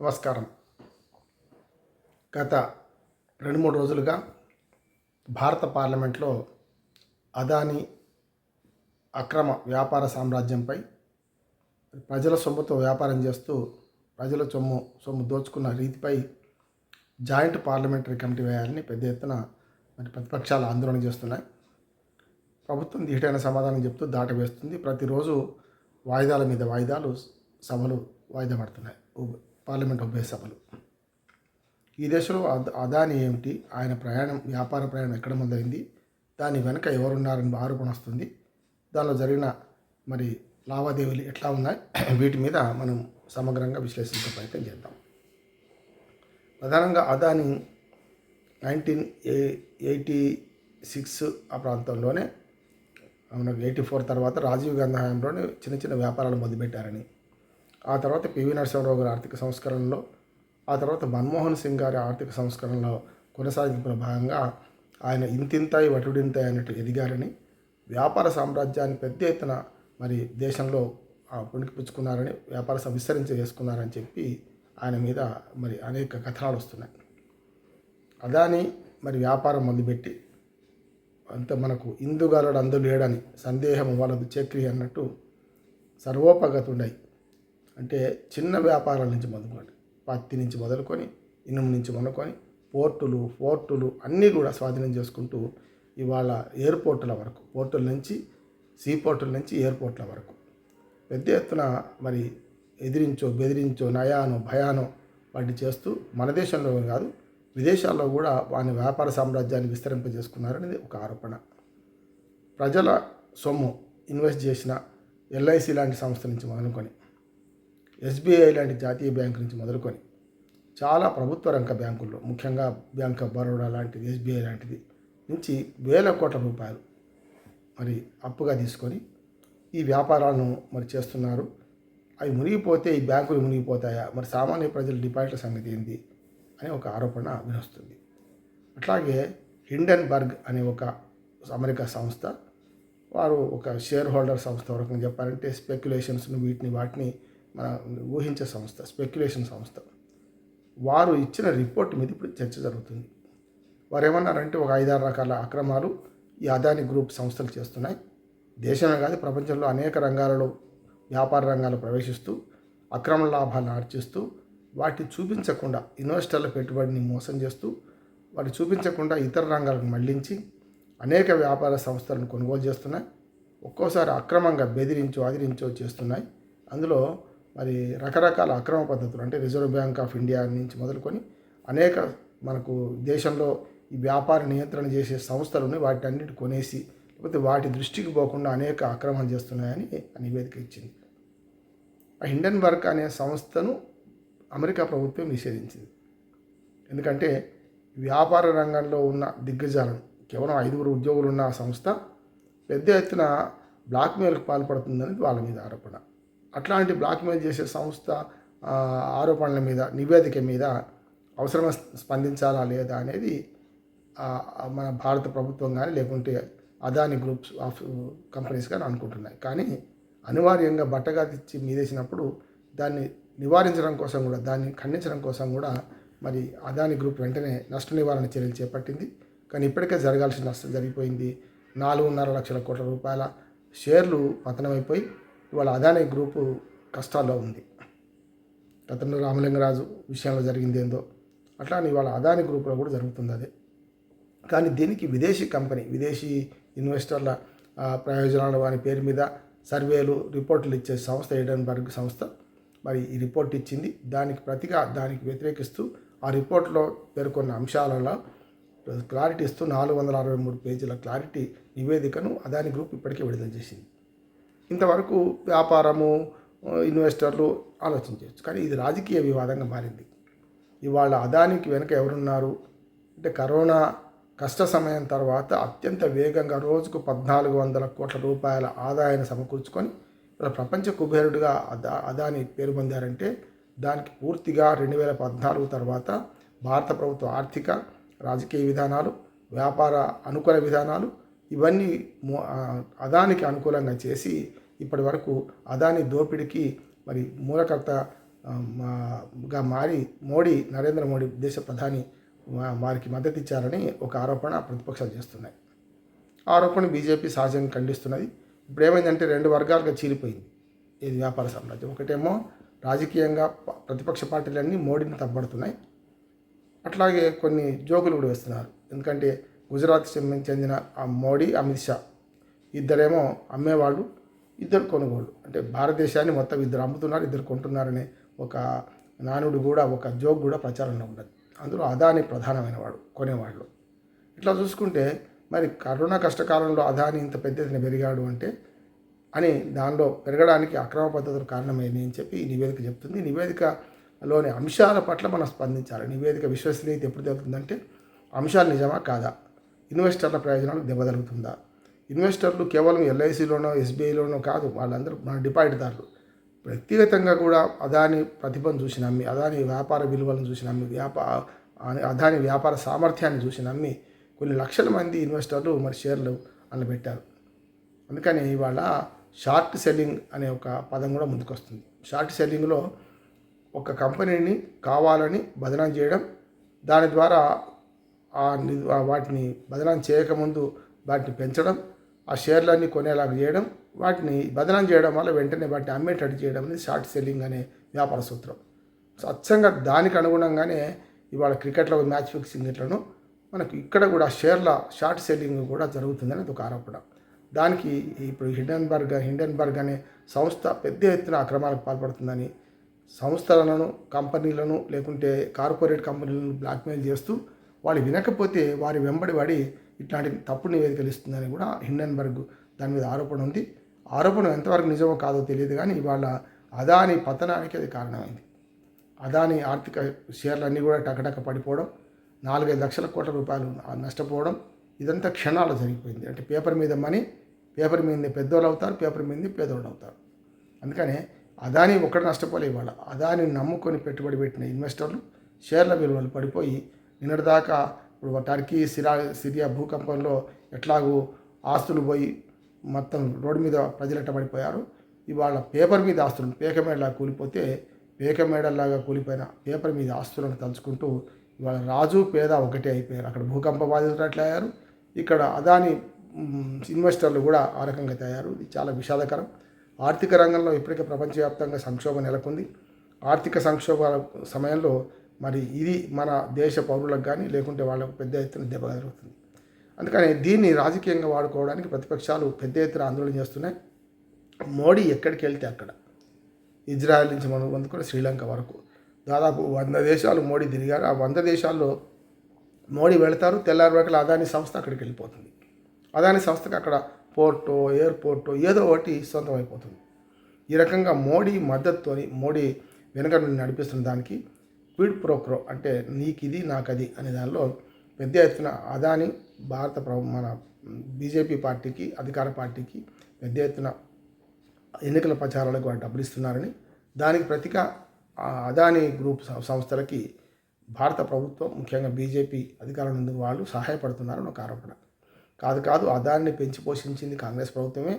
నమస్కారం. గత 2-3 రోజులుగా భారత పార్లమెంట్లో అదానీ అక్రమ వ్యాపార సామ్రాజ్యంపై ప్రజల సొమ్ముతో వ్యాపారం చేస్తూ ప్రజల సొమ్ము దోచుకున్న రీతిపై జాయింట్ పార్లమెంటరీ కమిటీ వేయాలని పెద్ద ఎత్తున ప్రతిపక్షాలు ఆందోళన చేస్తున్నాయి. ప్రభుత్వం ధీటైన సమాధానం చెప్తూ దాటవేస్తుంది. ప్రతిరోజు వాయిదాల మీద వాయిదాలు సభలు వాయిదా పడుతున్నాయి, పార్లమెంట్ ఉభయ సభలు. ఈ దేశంలో అదానీ ఏమిటి, ఆయన వ్యాపార ప్రయాణం ఎక్కడ మొదలైంది, దాని వెనక ఎవరున్నారని ఆరోపణ వస్తుంది. దానిలో జరిగిన లావాదేవీలు ఎట్లా ఉన్నాయి, వీటి మీద మనం సమగ్రంగా విశ్లేషించే ప్రయత్నం చేద్దాం. ప్రధానంగా అదానీ 1986 ఆ ప్రాంతంలోనే 84 తర్వాత రాజీవ్ గాంధీ హయాంలోనే చిన్న వ్యాపారాలు మొదలుపెట్టారని, ఆ తర్వాత పివి నరసింహారావు గారి ఆర్థిక సంస్కరణలో, ఆ తర్వాత మన్మోహన్ సింగ్ గారి ఆర్థిక సంస్కరణలో కొనసాగింపుల భాగంగా ఆయన ఇంతింతాయి వటుడింతాయి అన్నట్టు ఎదిగారని, వ్యాపార సామ్రాజ్యాన్ని పెద్ద ఎత్తున దేశంలో పుణికిపుచ్చుకున్నారని, వ్యాపార చేసుకున్నారని చెప్పి ఆయన మీద అనేక కథనాలు వస్తున్నాయి. అదానీ వ్యాపారం మొదలుపెట్టి అంత మనకు ఇందుగలడు అందు లేడని సందేహం వాళ్ళదు చక్రి అన్నట్టు సర్వోపగతుండయి, అంటే చిన్న వ్యాపారాల నుంచి మొదలుకొని, పత్తి నుంచి మొదలుకొని, ఇనుము నుంచి మొదలుకొని, పోర్టులు అన్నీ కూడా స్వాధీనం చేసుకుంటూ ఇవాళ ఎయిర్పోర్టుల వరకు, పోర్టుల నుంచి సీపోర్టుల నుంచి ఎయిర్పోర్ట్ల వరకు పెద్ద ఎత్తున బెదిరించో నయానో భయానో వాటిని చేస్తూ మన దేశంలో కాదు విదేశాల్లో కూడా వాని వ్యాపార సామ్రాజ్యాన్ని విస్తరింపజేసుకున్నారనేది ఒక ఆరోపణ. ప్రజల సొమ్ము ఇన్వెస్ట్ చేసిన ఎల్ఐసి లాంటి సంస్థ నుంచి మొదలుకొని, ఎస్బీఐ లాంటి జాతీయ బ్యాంకు నుంచి మొదలుకొని, చాలా ప్రభుత్వ రంగ బ్యాంకుల్లో ముఖ్యంగా బ్యాంక్ ఆఫ్ బరోడా లాంటిది, ఎస్బీఐ లాంటిది నుంచి వేల కోట్ల రూపాయలు అప్పుగా తీసుకొని ఈ వ్యాపారాలను చేస్తున్నారు. అవి మునిగిపోతే ఈ బ్యాంకులు మునిగిపోతాయా, సామాన్య ప్రజల డిపాజిట్ల సంగతి ఏంది అనే ఒక ఆరోపణ వినొస్తుంది. అట్లాగే హిండెన్బర్గ్ అనే ఒక అమెరికా సంస్థ, వారు ఒక షేర్ హోల్డర్ సంస్థ, వరకు చెప్పాలంటే స్పెక్యులేషన్స్ను వాటిని మన ఊహించే సంస్థ, స్పెక్యులేషన్ సంస్థ. వారు ఇచ్చిన రిపోర్ట్ మీద ఇప్పుడు చర్చ జరుగుతుంది. వారు ఏమన్నారంటే ఒక 5-6 రకాల అక్రమాలు ఈ అదానీ గ్రూప్ సంస్థలు చేస్తున్నాయి. దేశమే కాదు ప్రపంచంలో అనేక రంగాలలో వ్యాపార రంగాలు ప్రవేశిస్తూ అక్రమ లాభాలను ఆర్జిస్తూ వాటిని చూపించకుండా ఇన్వెస్టర్ల పెట్టుబడిని మోసం చేస్తూ వాటి చూపించకుండా ఇతర రంగాలకు మళ్లించి అనేక వ్యాపార సంస్థలను కొనుగోలు చేస్తున్నాయి. ఒక్కోసారి అక్రమంగా అదిరించో చేస్తున్నాయి. అందులో రకరకాల అక్రమ పద్ధతులు, అంటే రిజర్వ్ బ్యాంక్ ఆఫ్ ఇండియా నుంచి మొదలుకొని అనేక మనకు దేశంలో ఈ వ్యాపార నియంత్రణ చేసే సంస్థలను వాటి అన్నిటి కొనేసి లేకపోతే వాటి దృష్టికి పోకుండా అనేక అక్రమాలు చేస్తున్నాయని నివేదిక ఇచ్చింది. ఆ హిండెన్బర్గ్ అనే సంస్థను అమెరికా ప్రభుత్వం నిషేధించింది. ఎందుకంటే వ్యాపార రంగంలో ఉన్న దిగ్గజాలను, కేవలం 5 ఉద్యోగులు ఉన్న ఆ సంస్థ పెద్ద ఎత్తున బ్లాక్మెయిల్కి పాల్పడుతుందని వాళ్ళ మీద ఆరోపణ. అట్లాంటి బ్లాక్మెయిల్ చేసే సంస్థ ఆరోపణల మీద, నివేదిక మీద అవసరమే స్పందించాలా లేదా అనేది మన భారత ప్రభుత్వం కానీ లేకుంటే అదానీ గ్రూప్స్ ఆఫ్ కంపెనీస్ కానీ అనుకుంటున్నాయి. కానీ అనివార్యంగా బట్టగా తెచ్చి మీదేసినప్పుడు దాన్ని నివారించడం కోసం కూడా, దాన్ని ఖండించడం కోసం కూడా అదానీ గ్రూప్ వెంటనే నష్ట నివారణ చర్యలు చేపట్టింది. కానీ ఇప్పటికే జరగాల్సిన నష్టం జరిగిపోయింది. 4.5 లక్షల కోట్ల రూపాయల షేర్లు పతనమైపోయి ఇవాళ అదానీ గ్రూపు కష్టాల్లో ఉంది. గతంలో రామలింగరాజు విషయంలో జరిగింది ఏందో అట్లానే ఇవాళ అదానీ గ్రూప్లో కూడా జరుగుతుంది అదే. కానీ దీనికి విదేశీ కంపెనీ, విదేశీ ఇన్వెస్టర్ల ప్రయోజనాలు అనే పేరు మీద సర్వేలు, రిపోర్టులు ఇచ్చే సంస్థ హిండెన్బర్గ్ సంస్థ ఈ రిపోర్ట్ ఇచ్చింది. దానికి వ్యతిరేకిస్తూ ఆ రిపోర్ట్లో పేర్కొన్న అంశాలలో క్లారిటీ ఇస్తూ 463 పేజీల క్లారిటీ నివేదికను అదానీ గ్రూప్ ఇప్పటికే విడుదల చేసింది. ఇంతవరకు వ్యాపారము, ఇన్వెస్టర్లు ఆలోచించవచ్చు, కానీ ఇది రాజకీయ వివాదంగా మారింది. ఇవాళ అదానికి వెనుక ఎవరున్నారు అంటే, కరోనా కష్ట సమయం తర్వాత అత్యంత వేగంగా రోజుకు 1400 కోట్ల రూపాయల ఆదాయాన్ని సమకూర్చుకొని ప్రపంచ కుబేరుడిగా అదానీ పేరు పొందారంటే దానికి పూర్తిగా 2014 తర్వాత భారత ప్రభుత్వ ఆర్థిక రాజకీయ విధానాలు, వ్యాపార అనుకూల విధానాలు ఇవన్నీ అదానికి అనుకూలంగా చేసి ఇప్పటి వరకు అదానీ దోపిడీకి మూలకర్త గా మారి నరేంద్ర మోడీ దేశ ప్రధాని వారికి మద్దతు ఇచ్చారని ఒక ఆరోపణ ప్రతిపక్షాలు చేస్తున్నాయి. ఆరోపణ బీజేపీ సహజంగా ఖండిస్తున్నది. ఇప్పుడు ఏమైందంటే 2 వర్గాలుగా చీలిపోయింది ఇది వ్యాపార సామ్రాజ్యం. ఒకటేమో రాజకీయంగా ప్రతిపక్ష పార్టీలన్నీ మోడీని తప్పబడుతున్నాయి. అట్లాగే కొన్ని జోకులు కూడా వేస్తున్నారు. ఎందుకంటే గుజరాత్ చెందిన మోడీ, అమిత్ షా ఇద్దరేమో అమ్మేవాళ్ళు, ఇద్దరు కొనుగోళ్ళు. అంటే భారతదేశాన్ని మొత్తం ఇద్దరు అమ్ముతున్నారు, ఇద్దరు కొంటున్నారనే ఒక నానుడు కూడా, ఒక జోక్ కూడా ప్రచారంలో ఉండదు. అందులో అదాని ప్రధానమైన వాడు, కొనేవాళ్ళు. ఇట్లా చూసుకుంటే మరి కరోనా కష్టకాలంలో అదాని ఇంత పెద్ద ఎత్తున పెరిగాడు అంటే అని దానిలో పెరగడానికి అక్రమ పద్ధతులు కారణమైంది అని చెప్పి ఈ నివేదిక చెప్తుంది. ఈ నివేదికలోని అంశాల పట్ల మనం స్పందించాలి. నివేదిక విశ్వసనీయత ఎప్పుడు తెలుస్తుందంటే అంశాలు నిజమా కాదా, ఇన్వెస్టర్ల ప్రయోజనాలు దెబ్బతలుగుతుందా, ఇన్వెస్టర్లు కేవలం ఎల్ఐసిలోనో ఎస్బీఐలోనో కాదు, వాళ్ళందరూ మన డిపాజిట్దారులు వ్యక్తిగతంగా కూడా అదాని ప్రతిభను చూసి నమ్మి, అదాని వ్యాపార విలువలను చూసి నమ్మి, అదాని వ్యాపార సామర్థ్యాన్ని చూసి నమ్మి కొన్ని లక్షల మంది ఇన్వెస్టర్లు మరి షేర్లు అందులో పెట్టారు. అందుకని ఇవాళ షార్ట్ సెల్లింగ్ అనే ఒక పదం కూడా ముందుకొస్తుంది. షార్ట్ సెల్లింగ్లో ఒక కంపెనీని కావాలని బదనాం చేయడం, దాని ద్వారా వాటిని బదనాం చేయకముందు వాటిని పెంచడం, ఆ షేర్లన్నీ కొనేలాగా చేయడం, వాటిని బదనాం చేయడం వల్ల వెంటనే వాటిని అమ్మేటట్టు చేయడం అనేది షార్ట్ సెల్లింగ్ అనే వ్యాపార సూత్రం. సో అచ్చంగా దానికి అనుగుణంగానే ఇవాళ క్రికెట్లో మ్యాచ్ ఫిక్సింగ్ ఇట్లను మనకు ఇక్కడ కూడా షార్ట్ సెల్లింగ్ కూడా జరుగుతుందని ఒక ఆరోపణ. దానికి ఇప్పుడు హిండెన్బర్గ్ అనే సంస్థ పెద్ద ఎత్తున అక్రమాలకు పాల్పడుతుందని, సంస్థలను, కంపెనీలను, లేకుంటే కార్పొరేట్ కంపెనీలను బ్లాక్మెయిల్ చేస్తూ వాళ్ళు వినకపోతే వారి వెంబడి పడి ఇట్లాంటి తప్పుడు నివేదికలు ఇస్తుందని కూడా హిండెన్బర్గ్ దాని మీద ఆరోపణ ఉంది. ఆరోపణ ఎంతవరకు నిజమో కాదో తెలియదు, కానీ ఇవాళ అదాని పతనానికి అది కారణమైంది. అదాని ఆర్థిక షేర్లన్నీ కూడా టకటక పడిపోవడం, 4-5 లక్షల కోట్ల రూపాయలు నష్టపోవడం, ఇదంతా క్షణాలు జరిగిపోయింది. అంటే పేపర్ మీద మనీ, పేపర్ మీద పెద్దోళ్ళు అవుతారు, పేపర్ మీద పేదోళ్ళు అవుతారు. అందుకనే అదాని ఒక్కటి నష్టపోలే. ఇవాళ అదాని నమ్ముకొని పెట్టుబడి పెట్టిన ఇన్వెస్టర్లు షేర్ల విలువలు పడిపోయి నిన్నటిదాకా ఇప్పుడు టర్కీ సిరియా భూకంపంలో ఎట్లాగూ ఆస్తులు పోయి మొత్తం రోడ్డు మీద ప్రజలెట్ట పడిపోయారు. ఇవాళ పేపర్ మీద ఆస్తులను పేకమేడలాగా కూలిపోతే, పేకమేడల్లాగా కూలిపోయిన పేపర్ మీద ఆస్తులను తలుచుకుంటూ ఇవాళ రాజు పేద ఒకటే అయిపోయారు. అక్కడ భూకంప బాధితులు అట్లా అయ్యారు, ఇక్కడ అదాని ఇన్వెస్టర్లు కూడా ఆ రకంగా తయారు. ఇది చాలా విషాదకరం. ఆర్థిక రంగంలో ఇప్పటికే ప్రపంచవ్యాప్తంగా సంక్షోభం నెలకొంది. ఆర్థిక సంక్షోభాల సమయంలో మరి ఇది మన దేశ పౌరులకు కానీ లేకుంటే వాళ్ళకు పెద్ద ఎత్తున దెబ్బ జరుగుతుంది. అందుకని దీన్ని రాజకీయంగా వాడుకోవడానికి ప్రతిపక్షాలు పెద్ద ఎత్తున ఆందోళన చేస్తున్నాయి. మోడీ ఎక్కడికి వెళ్తే అక్కడ, ఇజ్రాయెల్ నుంచి మనం అందుకొని శ్రీలంక వరకు దాదాపు 100 దేశాలు మోడీ తిరిగారు. ఆ 100 దేశాల్లో మోడీ వెళతారు, తెల్లారి వరకు అదాని సంస్థ అక్కడికి వెళ్ళిపోతుంది. అదాని సంస్థకి అక్కడ పోర్టో, ఎయిర్పోర్టో ఏదో ఒకటి సొంతం అయిపోతుంది. ఈ రకంగా మోడీ మద్దతుతోని, మోడీ వెనుక నుండి నడిపిస్తున్న దానికి క్విడ్ ప్రోక్రో అంటే నీకు ఇది నాకు అది అనే దానిలో పెద్ద ఎత్తున అదాని మన బీజేపీ పార్టీకి, అధికార పార్టీకి పెద్ద ఎత్తున ఎన్నికల ప్రచారాలకు వాళ్ళు డబ్బులు ఇస్తున్నారని, దానికి ప్రతిగా అదాని గ్రూప్ సంస్థలకి భారత ప్రభుత్వం, ముఖ్యంగా బీజేపీ అధికారం నుండి వాళ్ళు సహాయపడుతున్నారని ఒక ఆరోపణ. కాదు అదాన్ని పెంచి పోషించింది కాంగ్రెస్ ప్రభుత్వమే.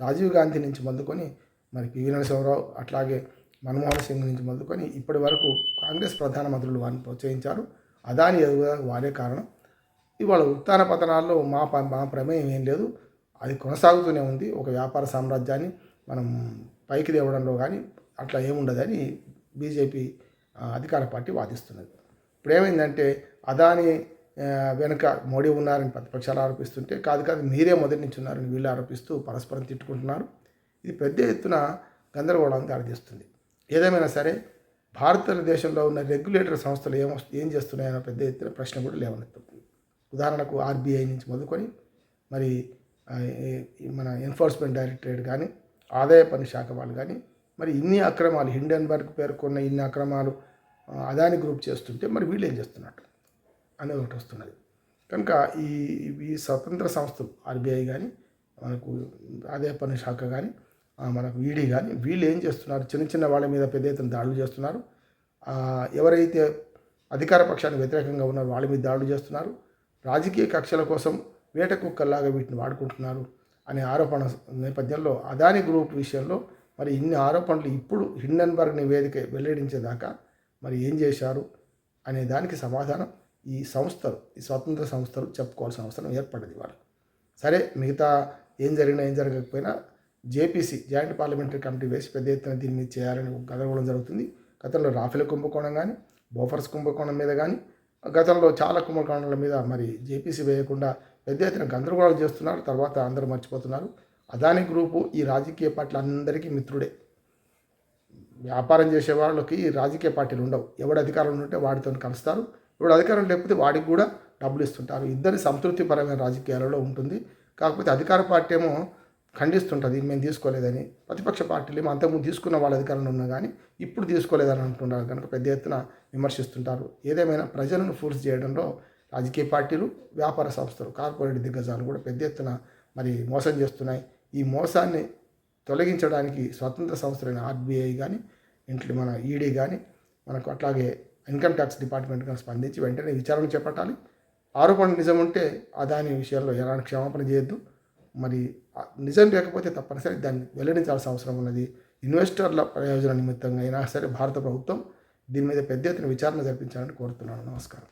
రాజీవ్ గాంధీ నుంచి మొదలుకొని మరి పివి నరసింహారావు, అట్లాగే మన్మోహన్ సింగ్ నుంచి మొదలుకొని ఇప్పటి వరకు కాంగ్రెస్ ప్రధానమంత్రులు వారిని ప్రోత్సహించారు. అదాని ఎదుగుదలకు వారే కారణం. ఇవాళ ఉత్థాన పతనాల్లో మా ప్రమేయం ఏం లేదు, అది కొనసాగుతూనే ఉంది. ఒక వ్యాపార సామ్రాజ్యాన్ని మనం పైకి తేవడంలో కానీ అట్లా ఏముండదని బీజేపీ అధికార పార్టీ వాదిస్తున్నది. ఇప్పుడు ఏమైందంటే అదాని వెనుక మోడీ ఉన్నారని ప్రతిపక్షాలు ఆరోపిస్తుంటే, కాదు మీరే మొదటి నుంచి ఉన్నారని వీళ్ళు ఆరోపిస్తూ పరస్పరం తిట్టుకుంటున్నారు. ఇది పెద్ద ఎత్తున గందరగోళానికి దారితీస్తుంది. ఏదేమైనా సరే భారతదేశంలో ఉన్న రెగ్యులేటర్ సంస్థలు ఏం చేస్తున్నాయన్న పెద్ద ఎత్తున ప్రశ్న కూడా లేవనెత్తుతుంది. ఉదాహరణకు ఆర్బీఐ నుంచి మొదలుకొని మరి మన ఎన్ఫోర్స్మెంట్ డైరెక్టరేట్ కానీ, ఆదాయ పన్ను శాఖ వాళ్ళు కానీ మరి ఇన్ని అక్రమాలు, హిండెన్బర్గ్ పేర్కొన్న ఇన్ని అక్రమాలు అదాని గ్రూప్ చేస్తుంటే మరి వీళ్ళు ఏం చేస్తున్నట్టు అనేది ఒకటి వస్తున్నది. కనుక ఈ స్వతంత్ర సంస్థలు ఆర్బీఐ కానీ, మనకు ఆదాయ పన్ను శాఖ కానీ, మనకు ఈడీ కానీ వీళ్ళు ఏం చేస్తున్నారు, చిన్న వాళ్ళ మీద పెద్ద ఎత్తున దాడులు చేస్తున్నారు. ఎవరైతే అధికార పక్షానికి వ్యతిరేకంగా ఉన్నారో వాళ్ళ మీద దాడులు చేస్తున్నారు. రాజకీయ కక్షల కోసం వేట కుక్కల్లాగా వీటిని వాడుకుంటున్నారు అనే ఆరోపణ నేపథ్యంలో అదాని గ్రూప్ విషయంలో మరి ఇన్ని ఆరోపణలు ఇప్పుడు హిండెన్బర్గ్ నివేదిక వెల్లడించేదాకా మరి ఏం చేశారు అనే దానికి సమాధానం ఈ సంస్థలు, ఈ స్వతంత్ర సంస్థలు చెప్పుకోవాల్సిన అవసరం ఏర్పడింది వాళ్ళకి. సరే, మిగతా ఏం జరిగినా ఏం జరగకపోయినా జేపీసీ, జాయింట్ పార్లమెంటరీ కమిటీ వేసి పెద్ద ఎత్తున దీని మీద చేయాలని గదరగోళం జరుగుతుంది. గతంలో రాఫెల్ కుంభకోణం కానీ, బోఫర్స్ కుంభకోణం మీద కానీ, గతంలో చాలా కుంభకోణాల మీద మరి జేపీసీ వేయకుండా పెద్ద ఎత్తున గందరగోళం చేస్తున్నారు. తర్వాత అందరూ మర్చిపోతున్నారు. అదానీ గ్రూపు ఈ రాజకీయ పార్టీలు అందరికీ మిత్రుడే. వ్యాపారం చేసే వాళ్ళకి రాజకీయ పార్టీలు ఉండవు. ఎవడు అధికారంలో ఉంటే వాడితో కలుస్తారు, ఎవడు అధికారం లేకపోతే వాడికి కూడా డబ్బులు ఇస్తుంటారు. ఇద్దరి సంతృప్తిపరమైన రాజకీయాలలో ఉంటుంది. కాకపోతే అధికార పార్టీ ఏమో ఖండిస్తుంటుంది, మేము తీసుకోలేదని. ప్రతిపక్ష పార్టీలు ఏమో అంతకుముందు తీసుకున్న వాళ్ళ అధికారంలో ఉన్నా కానీ ఇప్పుడు తీసుకోలేదని అంటున్నారు కనుక పెద్ద ఎత్తున విమర్శిస్తుంటారు. ఏదేమైనా ప్రజలను ఫోర్స్ చేయడంలో రాజకీయ పార్టీలు, వ్యాపార సంస్థలు, కార్పొరేట్ దిగ్గజాలు కూడా పెద్ద ఎత్తున మరి మోసం చేస్తున్నాయి. ఈ మోసాన్ని తొలగించడానికి స్వతంత్ర సంస్థలైన ఆర్బీఐ కానీ, ఇంట్లో మన ఈడీ కానీ, మనకు అట్లాగే ఇన్కమ్ ట్యాక్స్ డిపార్ట్మెంట్ కానీ స్పందించి వెంటనే విచారణ చేపట్టాలి. ఆరోపణ నిజం ఉంటే దాని విషయంలో ఎలాంటి క్షమాపణ చేయొద్దు. మరి నిజం లేకపోతే తప్పనిసరి దాన్ని వెల్లడించాల్సిన అవసరం ఉన్నది. ఇన్వెస్టర్ల ప్రయోజన నిమిత్తంగా అయినా సరే భారత ప్రభుత్వం దీని మీద పెద్ద ఎత్తున విచారణ జరిపించాలని కోరుతున్నాను. నమస్కారం.